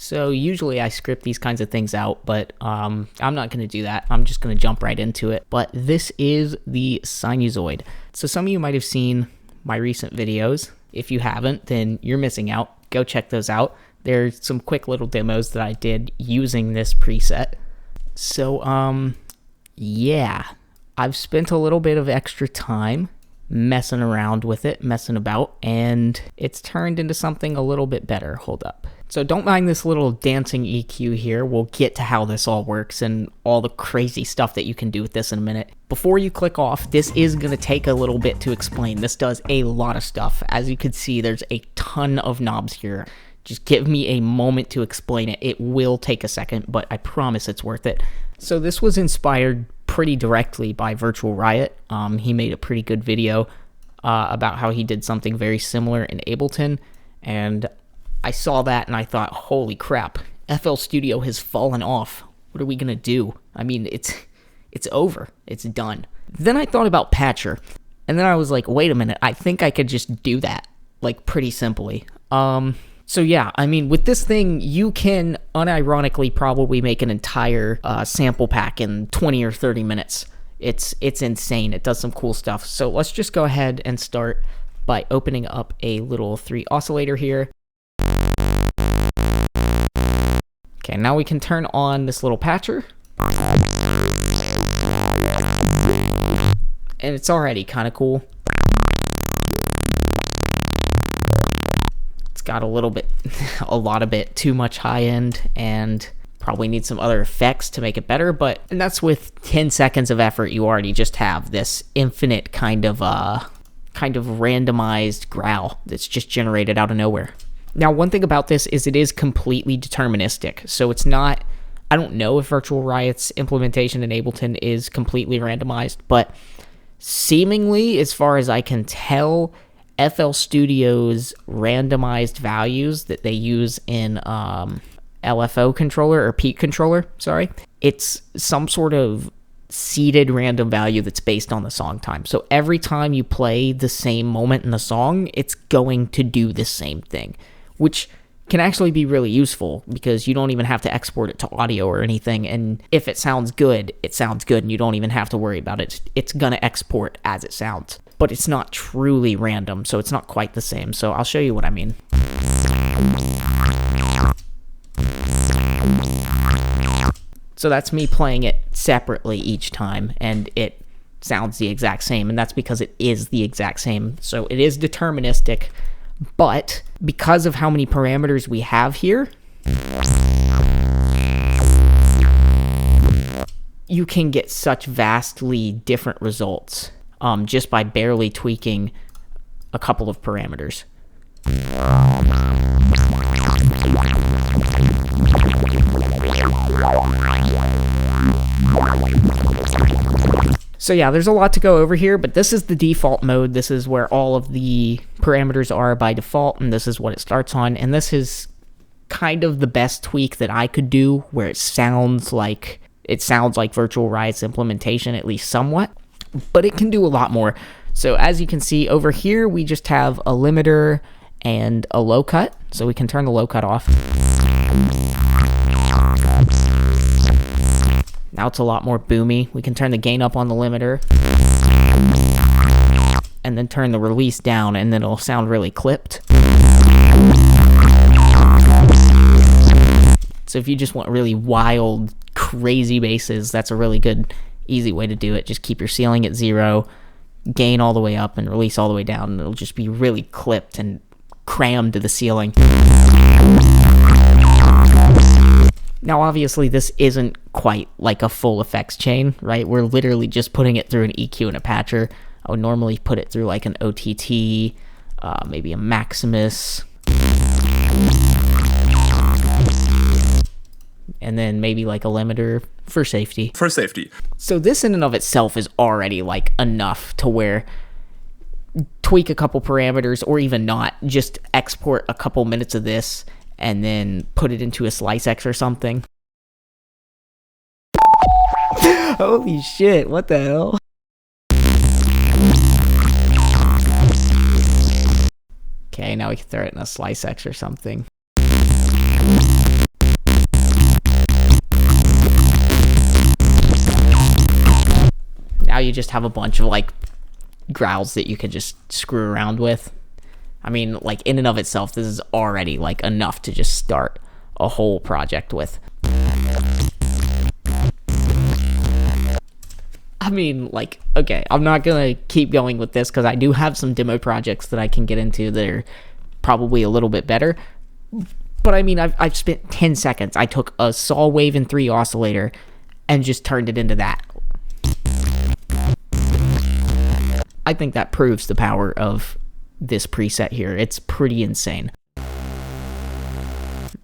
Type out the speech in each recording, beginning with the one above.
So usually I script these kinds of things out, but I'm not going to do that. I'm just going to jump right into it. But this is the sinusoid. So some of you might have seen my recent videos. If you haven't, then you're missing out. Go check those out. There's some quick little demos that I did using this preset. So, yeah, I've spent a little bit of extra time messing around with it, messing about, and it's turned into something a little bit better. Hold up. So don't mind this little dancing EQ here. We'll get to how this all works and all the crazy stuff that you can do with this in a minute. Before you click off, this is going to take a little bit to explain. This does a lot of stuff. As you can see, there's a ton of knobs here. Just give me a moment to explain it. It will take a second, but I promise it's worth it. So this was inspired pretty directly by Virtual Riot. He made a pretty good video about how he did something very similar in Ableton, and I saw that and I thought, holy crap, FL Studio has fallen off. What are we gonna do? I mean, it's over. It's done. Then I thought about Patcher, and then I was like, wait a minute, I think I could just do that, like, pretty simply. So yeah, I mean, with this thing, you can unironically probably make an entire sample pack in 20 or 30 minutes. It's insane. It does some cool stuff. So let's just go ahead and start by opening up a little 3 oscillator here. Okay, now we can turn on this little patcher. And it's already kind of cool. It's got a lot bit too much high end, and probably need some other effects to make it better, and that's with 10 seconds of effort. You already just have this infinite kind of randomized growl that's just generated out of nowhere. Now, one thing about this is it is completely deterministic. So it's not, I don't know if Virtual Riot's implementation in Ableton is completely randomized, but seemingly, as far as I can tell, FL Studio's randomized values that they use in LFO controller, or Peak controller, sorry, it's some sort of seeded random value that's based on the song time. So every time you play the same moment in the song, it's going to do the same thing, which can actually be really useful because you don't even have to export it to audio or anything. And if it sounds good, and you don't even have to worry about it. It's going to export as it sounds, but it's not truly random, so it's not quite the same. So I'll show you what I mean. So that's me playing it separately each time, and it sounds the exact same, and that's because it is the exact same. So it is deterministic, but because of how many parameters we have here, you can get such vastly different results just by barely tweaking a couple of parameters. So yeah, there's a lot to go over here, but this is the default mode. This is where all of the parameters are by default, and this is what it starts on. And this is kind of the best tweak that I could do, where it sounds like Virtual Riot's implementation, at least somewhat, but it can do a lot more. So as you can see over here, we just have a limiter and a low cut, so we can turn the low cut off. Now it's a lot more boomy. We can turn the gain up on the limiter and then turn the release down, and then it'll sound really clipped. So if you just want really wild, crazy basses, that's a really good, easy way to do it. Just keep your ceiling at 0, gain all the way up, and release all the way down, and it'll just be really clipped and crammed to the ceiling. Now, obviously, this isn't quite like a full effects chain, right? We're literally just putting it through an EQ and a patcher. I would normally put it through like an OTT, maybe a Maximus, and then maybe like a limiter for safety. So this in and of itself is already like enough to where tweak a couple parameters, or even not, just export a couple minutes of this and then put it into a SliceX or something. Holy shit, what the hell? Okay, now we can throw it in a SliceX or something. you just have a bunch of like growls that you could just screw around with. I mean, like in and of itself, this is already like enough to just start a whole project with. I mean, like, okay, I'm not gonna keep going with this because I do have some demo projects that I can get into that are probably a little bit better. But I mean, I've spent 10 seconds. I took a saw wave and 3 oscillator and just turned it into that. I think that proves the power of this preset here. It's pretty insane.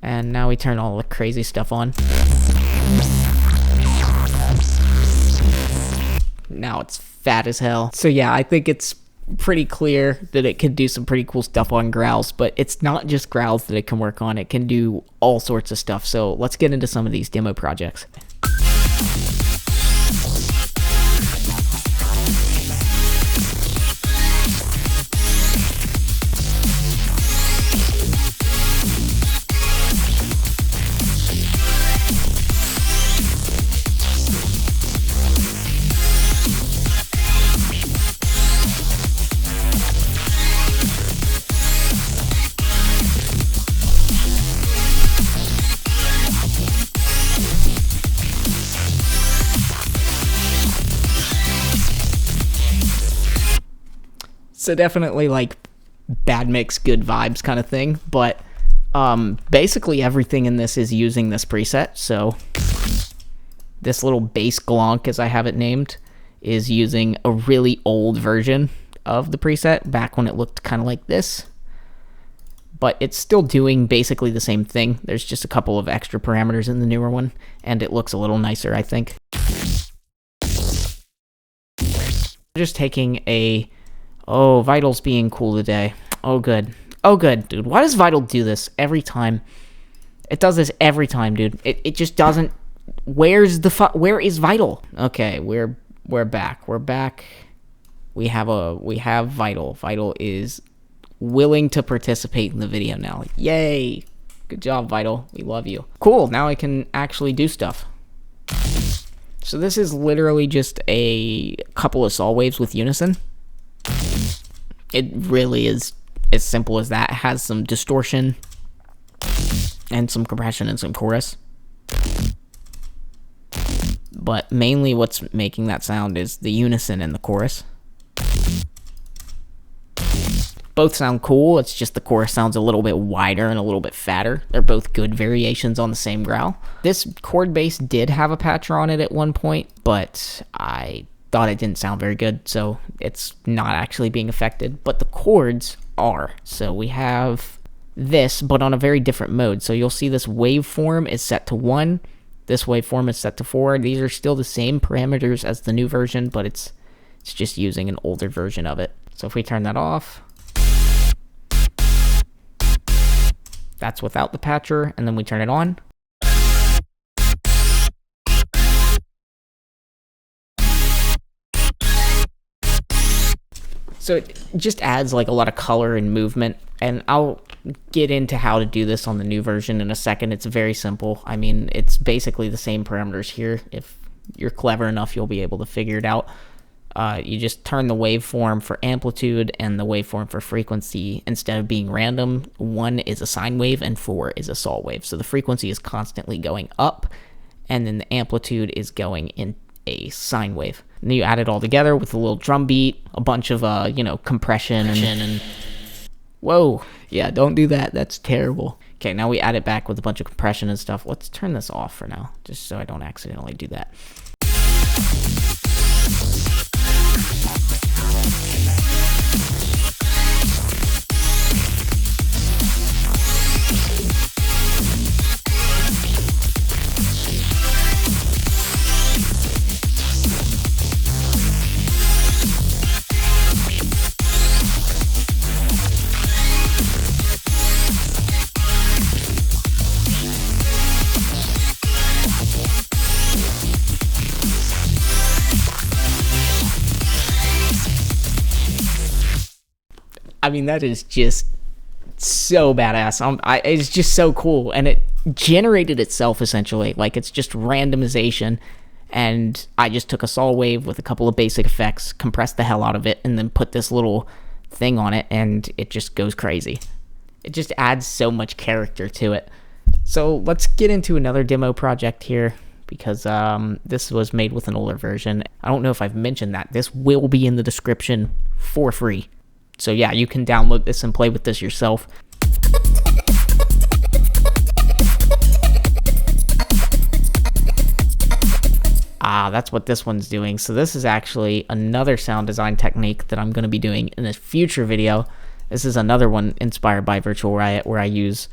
And now we turn all the crazy stuff on. Now it's fat as hell. So yeah, I think it's pretty clear that it can do some pretty cool stuff on growls, but it's not just growls that it can work on. It can do all sorts of stuff. So let's get into some of these demo projects. So definitely like bad mix, good vibes kind of thing. But basically everything in this is using this preset. So this little bass glonk, as I have it named, is using a really old version of the preset back when it looked kind of like this. But it's still doing basically the same thing. There's just a couple of extra parameters in the newer one, and it looks a little nicer, I think. Just taking a... Oh, Vital's being cool today. Oh, good. Oh, good, dude. Why does Vital do this every time? It does this every time, dude. It just doesn't... Where is Vital? Okay, we're back. We're back. We have Vital. Vital is willing to participate in the video now. Yay! Good job, Vital. We love you. Cool, now I can actually do stuff. So this is literally just a couple of saw waves with unison. It really is as simple as that. It has some distortion and some compression and some chorus. But mainly what's making that sound is the unison and the chorus. Both sound cool, it's just the chorus sounds a little bit wider and a little bit fatter. They're both good variations on the same growl. This chord bass did have a patcher on it at one point, but I thought it didn't sound very good, so it's not actually being affected, but the chords are. So we have this, but on a very different mode. So you'll see this waveform is set to 1, this waveform is set to 4. These are still the same parameters as the new version, but it's just using an older version of it. So if we turn that off, that's without the patcher, and then we turn it on. So it just adds like a lot of color and movement, and I'll get into how to do this on the new version in a second. It's very simple. I mean, it's basically the same parameters here. If you're clever enough, you'll be able to figure it out. You just turn the waveform for amplitude and the waveform for frequency. Instead of being random, 1 is a sine wave and 4 is a saw wave. So the frequency is constantly going up, and then the amplitude is going in a sine wave. And then you add it all together with a little drum beat, a bunch of compression and whoa, yeah, don't do that. That's terrible. Okay, now we add it back with a bunch of compression and stuff. Let's turn this off for now, just so I don't accidentally do that. I mean, that is just so badass. It's just so cool, and it generated itself essentially. Like, it's just randomization, and I just took a saw wave with a couple of basic effects, compressed the hell out of it, and then put this little thing on it, and it just goes crazy. It just adds so much character to it. So let's get into another demo project here, because this was made with an older version. I don't know if I've mentioned that. This will be in the description for free. So yeah, you can download this and play with this yourself. That's what this one's doing. So this is actually another sound design technique that I'm going to be doing in a future video. This is another one inspired by Virtual Riot, where I use,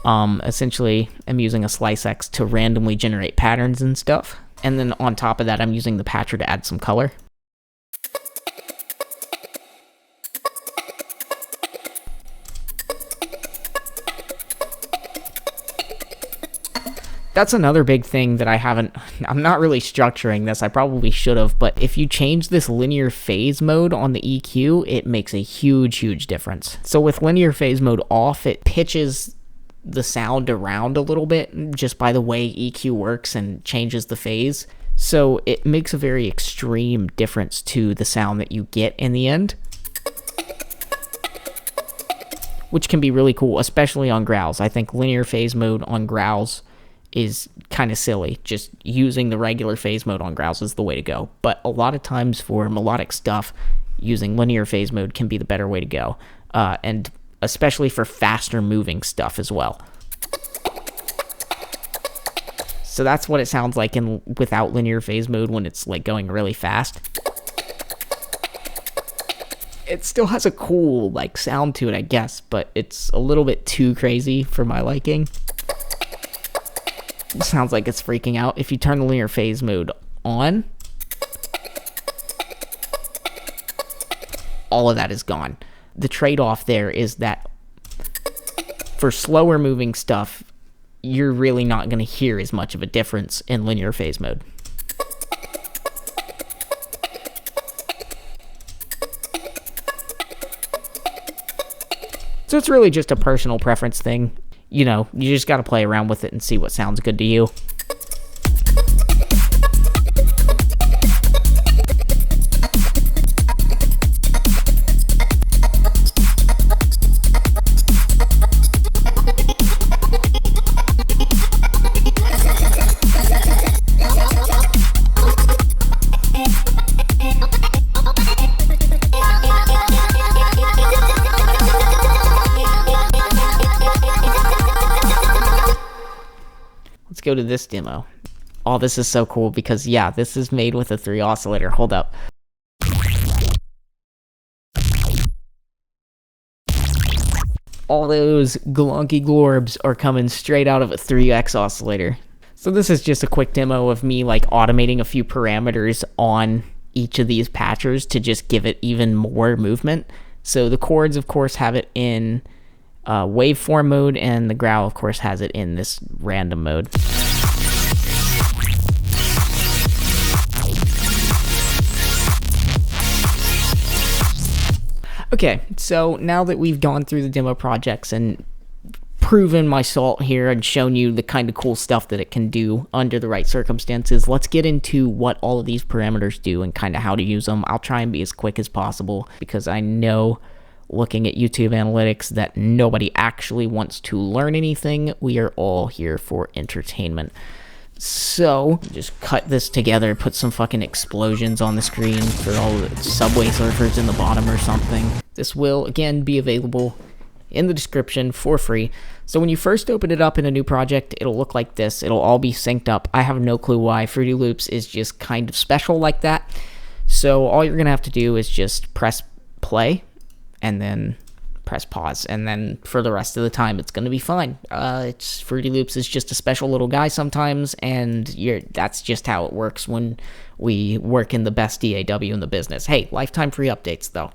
essentially, I'm using a Slice X to randomly generate patterns and stuff. And then on top of that, I'm using the patcher to add some color. That's another big thing that I'm not really structuring this. I probably should have, but if you change this linear phase mode on the EQ, it makes a huge difference. So with linear phase mode off, it pitches the sound around a little bit just by the way EQ works and changes the phase. So it makes a very extreme difference to the sound that you get in the end, which can be really cool, especially on growls. I think linear phase mode on growls is kind of silly. Just using the regular phase mode on growls is the way to go. But a lot of times for melodic stuff, using linear phase mode can be the better way to go. And especially for faster moving stuff as well. So that's what it sounds like without linear phase mode when it's like going really fast. It still has a cool like sound to it, I guess, but it's a little bit too crazy for my liking. It sounds like it's freaking out. If you turn the linear phase mode on, all of that is gone. The trade-off there is that for slower moving stuff, you're really not going to hear as much of a difference in linear phase mode. So it's really just a personal preference thing. You know, you just got to play around with it and see what sounds good to you. Let's go to this demo. Oh, this is so cool because, yeah, this is made with a 3 oscillator. Hold up. All those glunky glorbs are coming straight out of a 3X oscillator. So this is just a quick demo of me like automating a few parameters on each of these patchers to just give it even more movement. So the chords, of course, have it in waveform mode, and the growl, of course, has it in this random mode. Okay, so now that we've gone through the demo projects and proven my salt here and shown you the kind of cool stuff that it can do under the right circumstances, let's get into what all of these parameters do and kind of how to use them. I'll try and be as quick as possible because I know, looking at YouTube analytics, that nobody actually wants to learn anything. We are all here for entertainment. So just cut this together, put some fucking explosions on the screen for all the Subway Surfers in the bottom or something. This will again be available in the description for free. So when you first open it up in a new project, it'll look like this. It'll all be synced up. I have no clue why. Fruity Loops is just kind of special like that. So all you're gonna have to do is just press play and then press pause, and then for the rest of the time it's gonna be fine. It's Fruity Loops is just a special little guy sometimes, and that's just how it works when we work in the best DAW in the business. Hey, lifetime free updates though,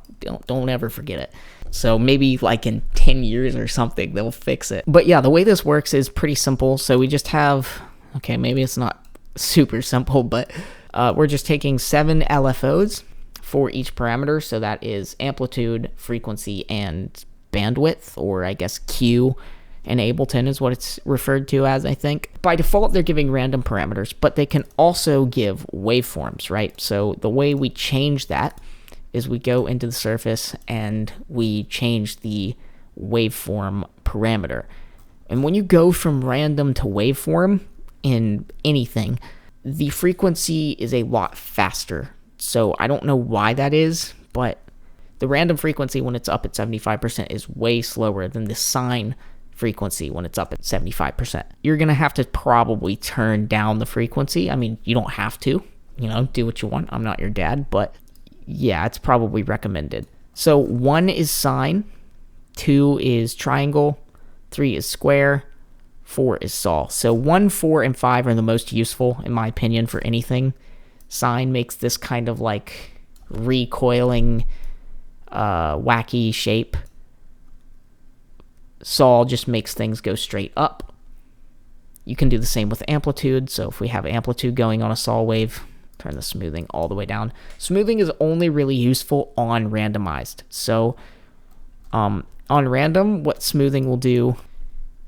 don't ever forget it. So maybe like in 10 years or something they'll fix it. But yeah, the way this works is pretty simple. So we just have, okay, maybe it's not super simple, but we're just taking 7 LFOs for each parameter. So that is amplitude, frequency, and bandwidth, or I guess Q, and Ableton is what it's referred to as, I think. By default, they're giving random parameters, but they can also give waveforms, right? So the way we change that is we go into the Surface and we change the waveform parameter. And when you go from random to waveform, in anything, by default, they're giving random parameters, but they can also give waveforms, right? So the way we change that is we go into the Surface and we change the waveform parameter. And when you go from random to waveform in anything, the frequency is a lot faster. So I don't know why that is, but the random frequency when it's up at 75% is way slower than the sine frequency when it's up at 75%. You're going to have to probably turn down the frequency. I mean, you don't have to, do what you want. I'm not your dad, but yeah, it's probably recommended. So 1 is sine, 2 is triangle, 3 is square, 4 is sol. So 1, 4, and 5 are the most useful, in my opinion, for anything. Sine makes this kind of like recoiling, wacky shape. Sol just makes things go straight up. You can do the same with amplitude. So if we have amplitude going on a sol wave, turn the smoothing all the way down. Smoothing is only really useful on randomized. So on random, what smoothing will do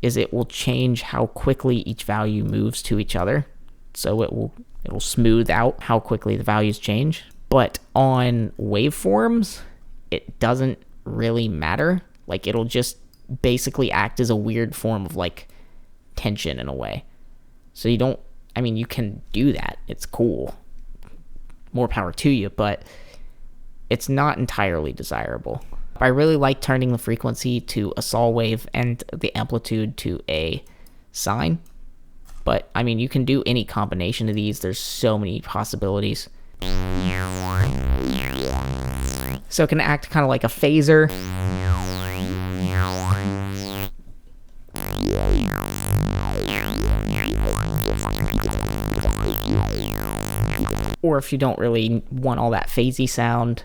is it will change how quickly each value moves to each other. So it'll smooth out how quickly the values change. But on waveforms, it doesn't really matter. Like, it'll just basically act as a weird form of like tension in a way. So you can do that. It's cool. More power to you, but it's not entirely desirable. I really like turning the frequency to a sol wave and the amplitude to a sine. But you can do any combination of these. There's so many possibilities. So it can act kind of like a phaser. Or if you don't really want all that phasey sound,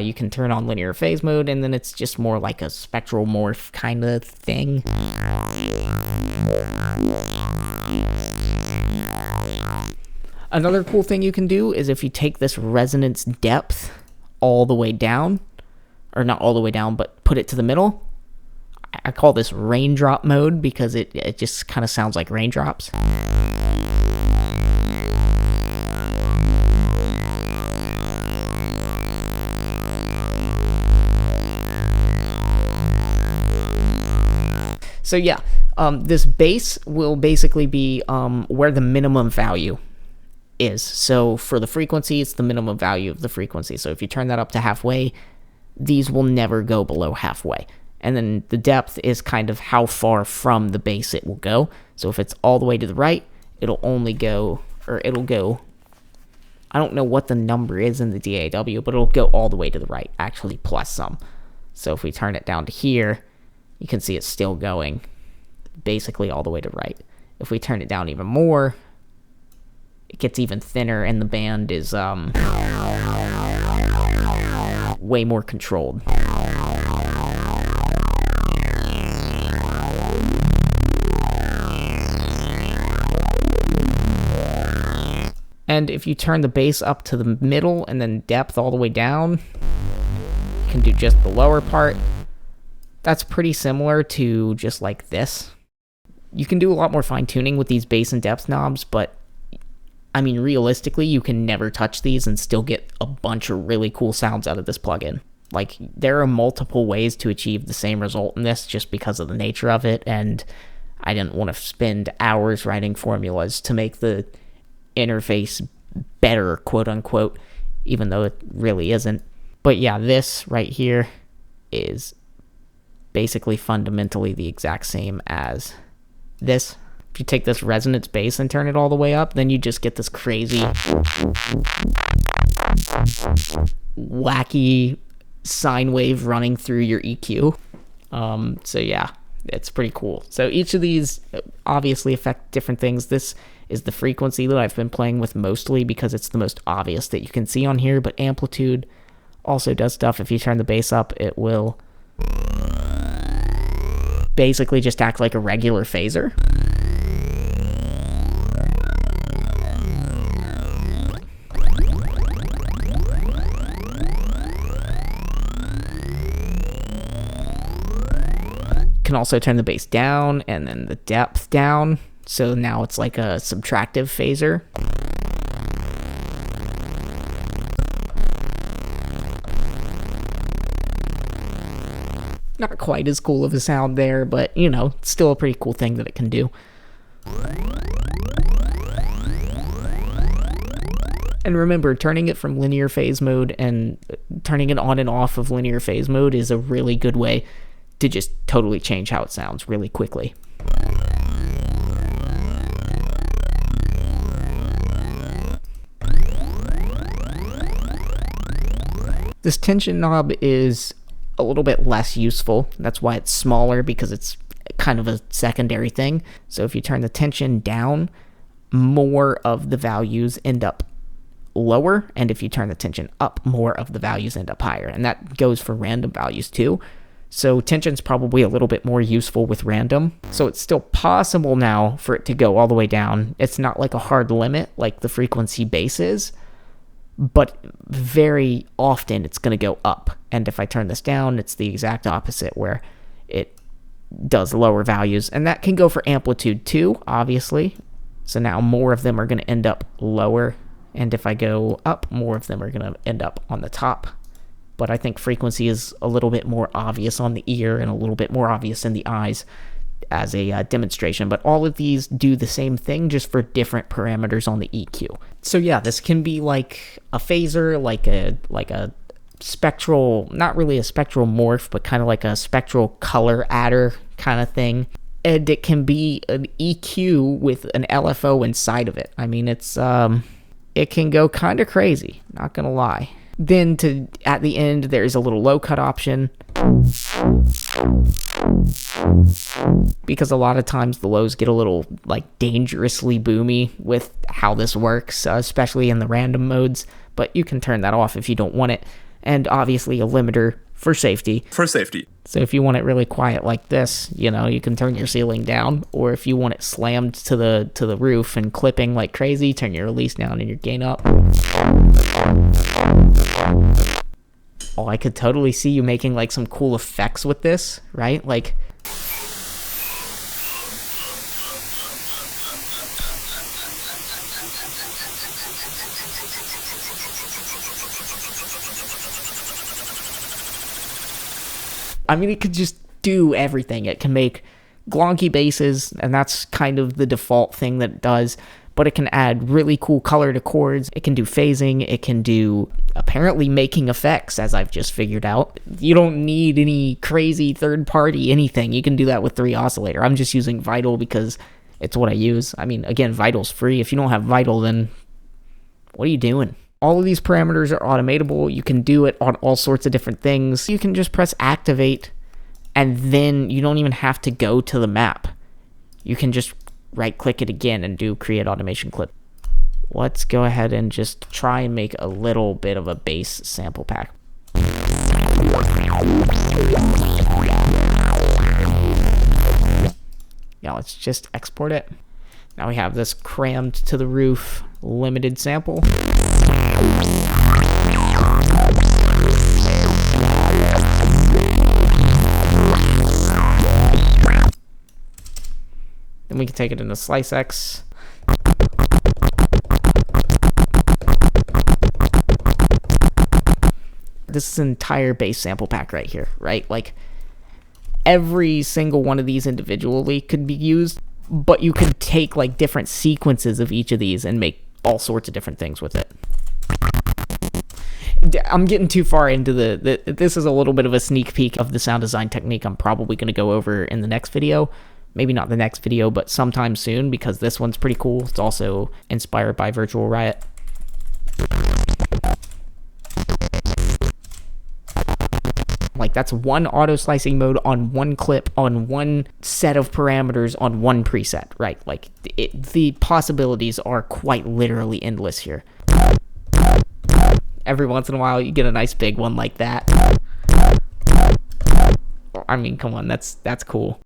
you can turn on linear phase mode, and then it's just more like a spectral morph kind of thing. Another cool thing you can do is if you take this resonance depth all the way down, or not all the way down, but put it to the middle. I call this raindrop mode because it just kind of sounds like raindrops. So yeah, this bass will basically be where the minimum value is. So for the frequency, it's the minimum value of the frequency. So if you turn that up to halfway, these will never go below halfway. And then the depth is kind of how far from the bass it will go. So if it's all the way to the right, it'll go, I don't know what the number is in the DAW, but it'll go all the way to the right, actually plus some. So if we turn it down to here, you can see it's still going basically all the way to right. If we turn it down even more, it gets even thinner and the band is way more controlled. And if you turn the bass up to the middle and then depth all the way down, you can do just the lower part. That's pretty similar to just like this. You can do a lot more fine tuning with these bass and depth knobs, but realistically, you can never touch these and still get a bunch of really cool sounds out of this plugin. Like, there are multiple ways to achieve the same result in this just because of the nature of it, and I didn't want to spend hours writing formulas to make the interface better, quote unquote, even though it really isn't. But yeah, this right here is basically fundamentally the exact same as this. If you take this resonance bass and turn it all the way up, then you just get this crazy, wacky sine wave running through your EQ. So yeah, it's pretty cool. So each of these obviously affect different things. This is the frequency that I've been playing with mostly because it's the most obvious that you can see on here, but amplitude also does stuff. If you turn the bass up, it will basically just act like a regular phaser. Can can also turn the bass down and then the depth down. So now it's like a subtractive phaser. Not quite as cool of a sound there, but you know, still a pretty cool thing that it can do. And remember, turning it from linear phase mode and turning it on and off of linear phase mode is a really good way to just totally change how it sounds really quickly. This tension knob is a little bit less useful. That's why it's smaller, because it's kind of a secondary thing. So if you turn the tension down, more of the values end up lower, and if you turn the tension up, more of the values end up higher, and that goes for random values too. So tension's probably a little bit more useful with random. So it's still possible now for it to go all the way down. It's not like a hard limit like the frequency bass is, but very often it's going to go up. And if I turn this down, it's the exact opposite, where it does lower values, and that can go for amplitude too, obviously. So now more of them are going to end up lower, and if I go up, more of them are going to end up on the top. But I think frequency is a little bit more obvious on the ear and a little bit more obvious in the eyes as a demonstration. But all of these do the same thing, just for different parameters on the EQ. So yeah, this can be like a phaser, like a spectral, not really a spectral morph, but kind of like a spectral color adder kind of thing. And it can be an EQ with an LFO inside of it. I mean, it can go kind of crazy, not gonna lie. Then at the end, there's a little low cut option, because a lot of times the lows get a little like dangerously boomy with how this works, especially in the random modes, but you can turn that off if you don't want it. And obviously a limiter for safety. So if you want it really quiet like this, you know, you can turn your ceiling down, or if you want it slammed to the roof and clipping like crazy, turn your release down and your gain up. Oh, I could totally see you making like some cool effects with this, right? Like, I mean, it could just do everything. It can make glonky basses, and that's kind of the default thing that it does, but it can add really cool color to chords. It can do phasing. It can do, apparently, making effects, as I've just figured out. You don't need any crazy third-party anything. You can do that with 3 Oscillator. I'm just using Vital because it's what I use. I mean, again, Vital's free. If you don't have Vital, then what are you doing? All of these parameters are automatable. You can do it on all sorts of different things. You can just press activate, and then you don't even have to go to the map. You can just right-click it again and do create automation clip. Let's go ahead and just try and make a little bit of a bass sample pack. Yeah, let's just export it. Now we have this crammed to the roof limited sample. Then we can take it into Slice X. This is an entire bass sample pack right here, right? Like, every single one of these individually could be used, but you could take like different sequences of each of these and make all sorts of different things with it. I'm getting too far into this is a little bit of a sneak peek of the sound design technique I'm probably going to go over in the next video. Maybe not the next video, but sometime soon, because this one's pretty cool. It's also inspired by Virtual Riot. Like, that's one auto slicing mode on one clip, on one set of parameters, on one preset, right? Like, the possibilities are quite literally endless here. Every once in a while, you get a nice big one like that. I mean, come on, that's cool.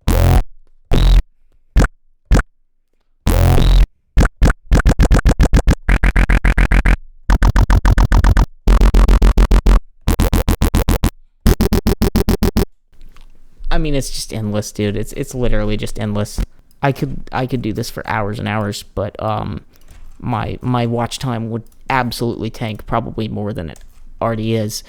I I mean, it's just endless, dude. It's literally just endless. I could do this for hours and hours, but my watch time would absolutely tank, probably more than it already is.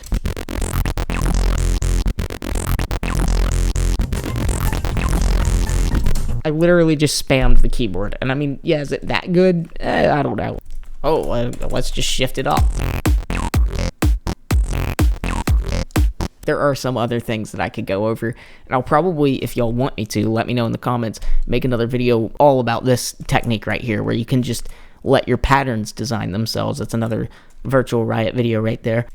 I literally just spammed the keyboard, and I mean, yeah, is it that good? I don't know. Oh, let's just shift it up. There are some other things that I could go over, and I'll probably, if y'all want me to, let me know in the comments, make another video all about this technique right here, where you can just let your patterns design themselves. That's another Virtual Riot video right there.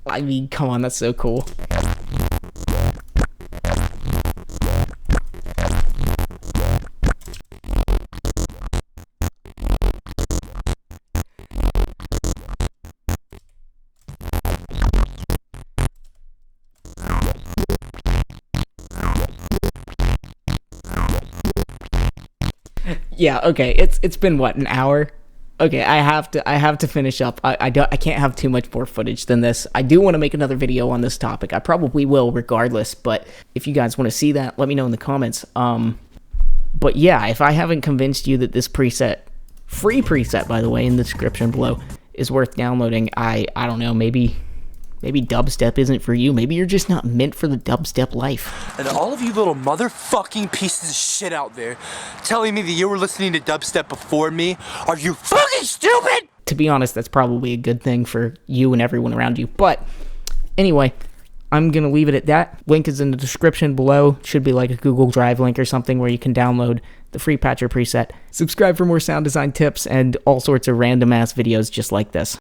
I mean, come on, that's so cool. Yeah, okay, it's been what, an hour? Okay, I have to finish up. I can't have too much more footage than this. I do want to make another video on this topic. I probably will regardless, but if you guys want to see that, let me know in the comments. But yeah, if I haven't convinced you that this preset, free preset by the way, in the description below, is worth downloading, I don't know, maybe dubstep isn't for you. Maybe you're just not meant for the dubstep life. And all of you little motherfucking pieces of shit out there telling me that you were listening to dubstep before me, are you fucking stupid? To be honest, that's probably a good thing for you and everyone around you. But anyway, I'm going to leave it at that. Link is in the description below. Should be like a Google Drive link or something where you can download the free patcher preset. Subscribe for more sound design tips and all sorts of random ass videos just like this.